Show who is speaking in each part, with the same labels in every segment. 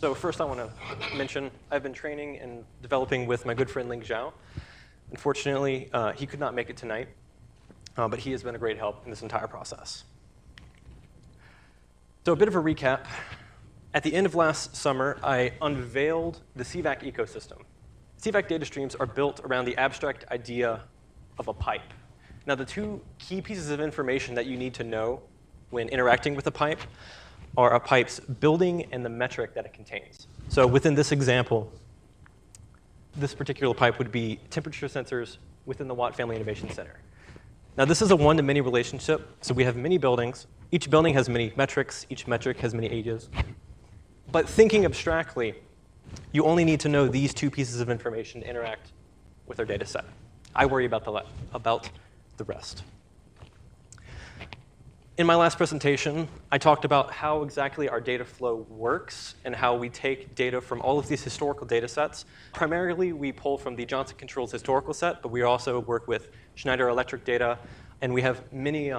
Speaker 1: So first I want to mention I've been training and developing with my good friend Ling Zhao. Unfortunately, he could not make it tonight, but he has been a great help in this entire process. So a bit of a recap. At the end of last summer, I unveiled the CEVAC ecosystem. CEVAC data streams are built around the abstract idea of a pipe. Now, the two key pieces of information that you need to know when interacting with a pipe are a pipe's building and the metric that it contains. So within this example, this particular pipe would be temperature sensors within the Watt Family Innovation Center. Now, this is a one-to-many relationship. So we have many buildings. Each building has many metrics. Each metric has many ages. But thinking abstractly, you only need to know these two pieces of information to interact with our data set. I worry about the rest. In my last presentation, I talked about how exactly our data flow works and how we take data from all of these historical data sets. Primarily, we pull from the Johnson Controls historical set, but we also work with Schneider Electric data, and we have many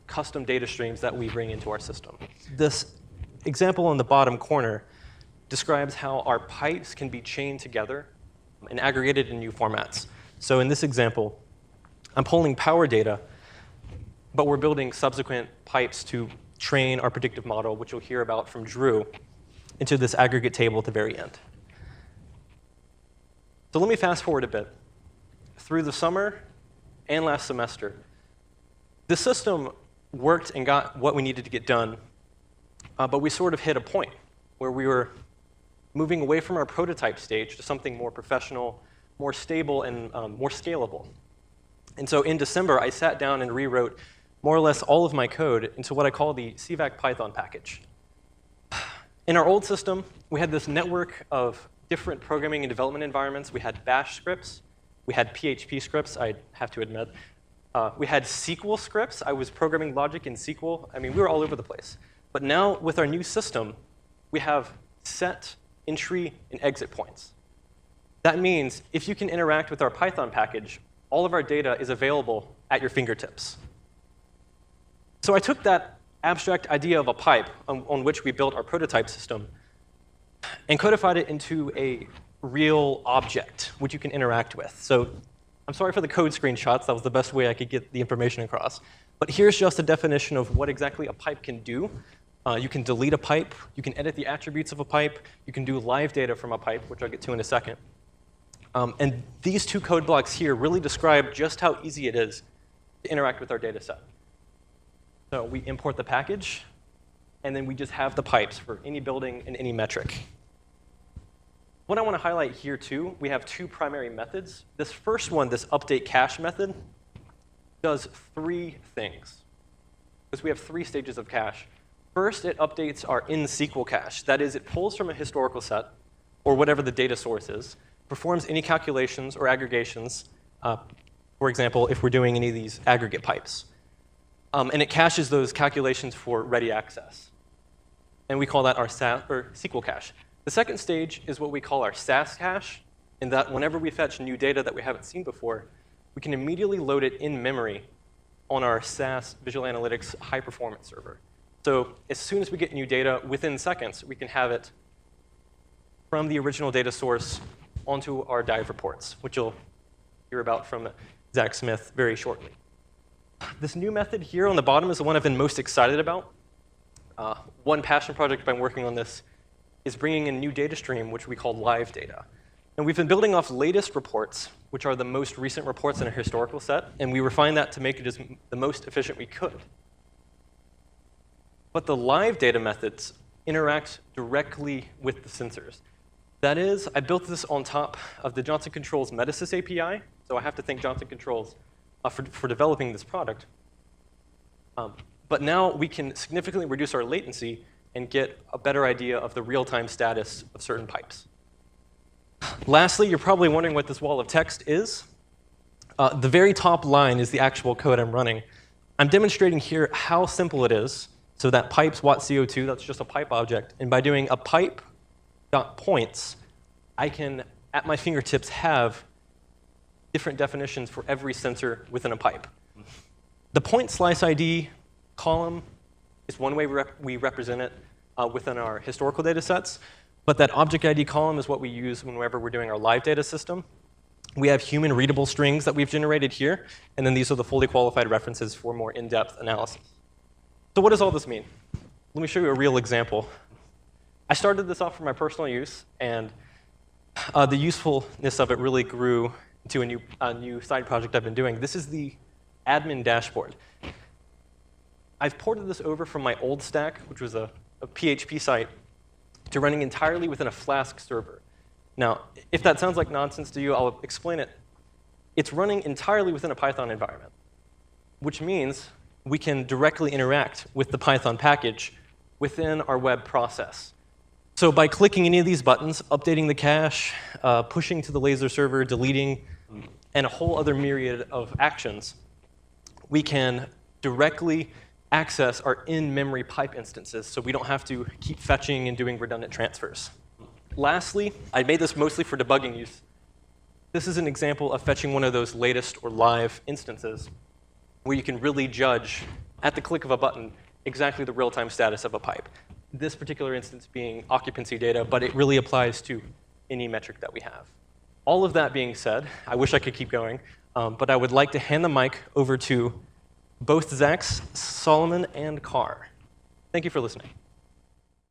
Speaker 1: custom data streams that we bring into our system. This example in the bottom corner describes how our pipes can be chained together and aggregated in new formats. So in this example, I'm pulling power data, but we're building subsequent pipes to train our predictive model, which you'll hear about from Drew, into this aggregate table at the very end. So let me fast forward a bit. Through the summer and last semester, the system worked and got what we needed to get done, but we sort of hit a point where we were moving away from our prototype stage to something more professional, more stable, and more scalable. And so in December, I sat down and rewrote more or less all of my code into what I call the CEVAC Python package. In our old system, we had this network of different programming and development environments. We had Bash scripts. We had PHP scripts, I have to admit. We had SQL scripts. I was programming logic in SQL. I mean, we were all over the place. But now, with our new system, we have set entry and exit points. That means if you can interact with our Python package, all of our data is available at your fingertips. So I took that abstract idea of a pipe on which we built our prototype system and codified it into a real object which you can interact with. So I'm sorry for the code screenshots. That was the best way I could get the information across. But here's just a definition of what exactly a pipe can do. You can delete a pipe. You can edit the attributes of a pipe. You can do live data from a pipe, which I'll get to in a second. And these two code blocks here really describe just how easy it is to interact with our data set. So we import the package, and then we just have the pipes for any building and any metric. What I want to highlight here, too, we have two primary methods. This first one, this update cache method, does three things. Because we have three stages of cache. First, it updates our in-SQL cache. That is, it pulls from a historical set, or whatever the data source is, performs any calculations or aggregations, for example, if we're doing any of these aggregate pipes. And it caches those calculations for ready access. And we call that our SQL cache. The second stage is what we call our SAS cache, in that whenever we fetch new data that we haven't seen before, we can immediately load it in memory on our SAS Visual Analytics high-performance server. So as soon as we get new data, within seconds, we can have it from the original data source onto our dive reports, which you'll hear about from Zach Smith very shortly. This new method here on the bottom is the one I've been most excited about. One passion project I've been working on this is bringing in a new data stream, which we call live data. And we've been building off latest reports, which are the most recent reports in a historical set, and we refined that to make it as the most efficient we could. But the live data methods interact directly with the sensors. That is, I built this on top of the Johnson Controls Metasys API, so I have to thank Johnson Controls for developing this product. But now we can significantly reduce our latency and get a better idea of the real-time status of certain pipes. Lastly, you're probably wondering what this wall of text is. The very top line is the actual code I'm running. I'm demonstrating here how simple it is. So that pipes watt CO2, that's just a pipe object. And by doing a pipe.points, I can, at my fingertips, have different definitions for every sensor within a pipe. The point slice ID column is one way we represent it within our historical data sets. But that object ID column is what we use whenever we're doing our live data system. We have human readable strings that we've generated here, and then these are the fully qualified references for more in-depth analysis. So what does all this mean? Let me show you a real example. I started this off for my personal use, and the usefulness of it really grew into a new side project I've been doing. This is the admin dashboard. I've ported this over from my old stack, which was a PHP site, to running entirely within a Flask server. Now, if that sounds like nonsense to you, I'll explain it. It's running entirely within a Python environment, which means we can directly interact with the Python package within our web process. So by clicking any of these buttons, updating the cache, pushing to the laser server, deleting, and a whole other myriad of actions, we can directly access our in-memory pipe instances, so we don't have to keep fetching and doing redundant transfers. Lastly, I made this mostly for debugging use. This is an example of fetching one of those latest or live instances where you can really judge, at the click of a button, exactly the real-time status of a pipe. This particular instance being occupancy data, but it really applies to any metric that we have. All of that being said, I wish I could keep going, but I would like to hand the mic over to both Zach, Solomon, and Carr. Thank you for listening.